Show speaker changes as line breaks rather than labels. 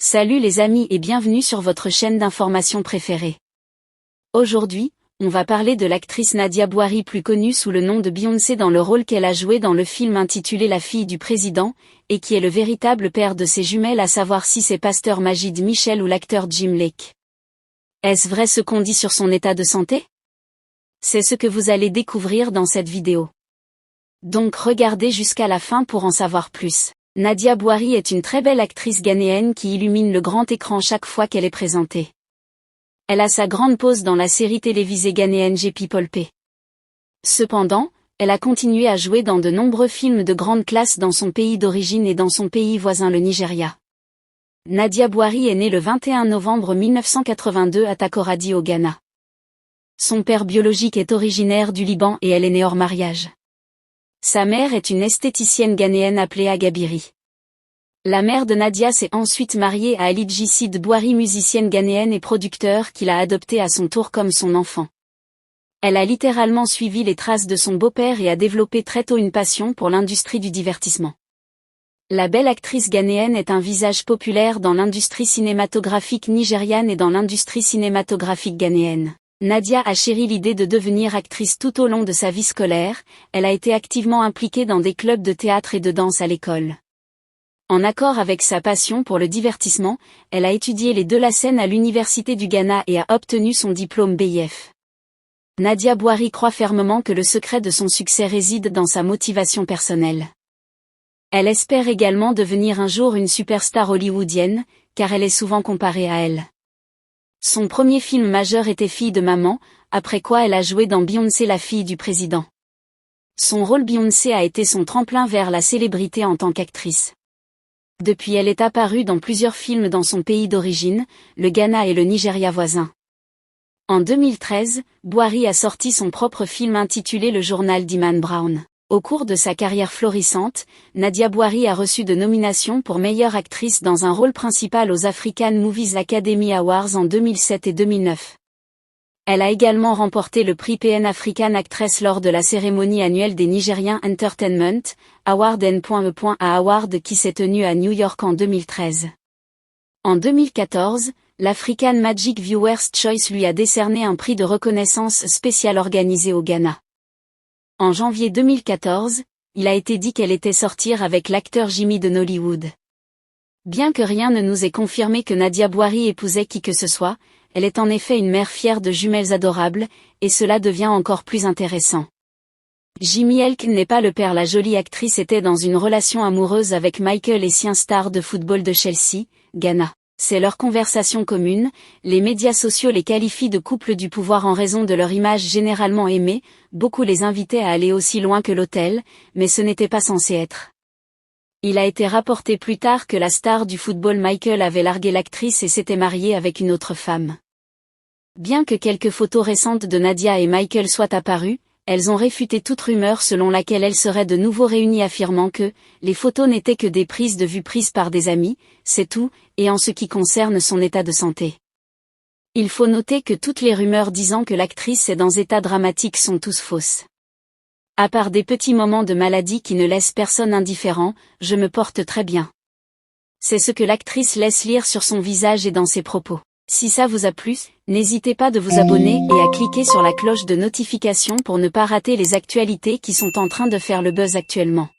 Salut les amis et bienvenue sur votre chaîne d'information préférée. Aujourd'hui, on va parler de l'actrice Nadia Bouari, plus connue sous le nom de Beyoncé, dans le rôle qu'elle a joué dans le film intitulé La fille du président, et qui est le véritable père de ses jumelles, à savoir si c'est Pasteur Majid Michel ou l'acteur Jim Lake. Est-ce vrai ce qu'on dit sur son état de santé? C'est ce que vous allez découvrir dans cette vidéo. Donc regardez jusqu'à la fin pour en savoir plus. Nadia Bouari est une très belle actrice ghanéenne qui illumine le grand écran chaque fois qu'elle est présentée. Elle a sa grande pause dans la série télévisée ghanéenne G People P. Cependant, elle a continué à jouer dans de nombreux films de grande classe dans son pays d'origine et dans son pays voisin, le Nigeria. Nadia Bouari est née le 21 novembre 1982 à Takoradi au Ghana. Son père biologique est originaire du Liban et elle est née hors mariage. Sa mère est une esthéticienne ghanéenne appelée Agabiri. La mère de Nadia s'est ensuite mariée à Alidji Sid Bouari, musicienne ghanéenne et producteur qui l'a adoptée à son tour comme son enfant. Elle a littéralement suivi les traces de son beau-père et a développé très tôt une passion pour l'industrie du divertissement. La belle actrice ghanéenne est un visage populaire dans l'industrie cinématographique nigériane et dans l'industrie cinématographique ghanéenne. Nadia a chéri l'idée de devenir actrice tout au long de sa vie scolaire. Elle a été activement impliquée dans des clubs de théâtre et de danse à l'école. En accord avec sa passion pour le divertissement, elle a étudié les de la scène à l'Université du Ghana et a obtenu son diplôme BIF. Nadia Bouari croit fermement que le secret de son succès réside dans sa motivation personnelle. Elle espère également devenir un jour une superstar hollywoodienne, car elle est souvent comparée à elle. Son premier film majeur était Fille de maman, après quoi elle a joué dans Beyoncé, la fille du président. Son rôle Beyoncé a été son tremplin vers la célébrité en tant qu'actrice. Depuis, elle est apparue dans plusieurs films dans son pays d'origine, le Ghana et le Nigeria voisin. En 2013, Bouari a sorti son propre film intitulé Le journal d'Iman Brown. Au cours de sa carrière florissante, Nadia Bouari a reçu de nominations pour meilleure actrice dans un rôle principal aux African Movies Academy Awards en 2007 et 2009. Elle a également remporté le prix PN African Actress lors de la cérémonie annuelle des Nigerian Entertainment Award N.E.A Award qui s'est tenue à New York en 2013. En 2014, l'African Magic Viewers Choice lui a décerné un prix de reconnaissance spécial organisé au Ghana. En janvier 2014, il a été dit qu'elle était sortir avec l'acteur Jimmy de Nollywood. Bien que rien ne nous ait confirmé que Nadia Bouari épousait qui que ce soit, elle est en effet une mère fière de jumelles adorables, et cela devient encore plus intéressant. Jimmy Elk n'est pas le père. La jolie actrice était dans une relation amoureuse avec Michael Essien, star de football de Chelsea, Ghana. C'est leur conversation commune. Les médias sociaux les qualifient de couple du pouvoir en raison de leur image généralement aimée. Beaucoup les invitaient à aller aussi loin que l'hôtel, mais ce n'était pas censé être. Il a été rapporté plus tard que la star du football Michael avait largué l'actrice et s'était marié avec une autre femme. Bien que quelques photos récentes de Nadia et Michael soient apparues, elles ont réfuté toute rumeur selon laquelle elles seraient de nouveau réunies, affirmant que les photos n'étaient que des prises de vue prises par des amis, c'est tout, et en ce qui concerne son état de santé. Il faut noter que toutes les rumeurs disant que l'actrice est dans état dramatique sont tous fausses. À part des petits moments de maladie qui ne laissent personne indifférent, je me porte très bien. C'est ce que l'actrice laisse lire sur son visage et dans ses propos. Si ça vous a plu, n'hésitez pas de vous abonner et à cliquer sur la cloche de notification pour ne pas rater les actualités qui sont en train de faire le buzz actuellement.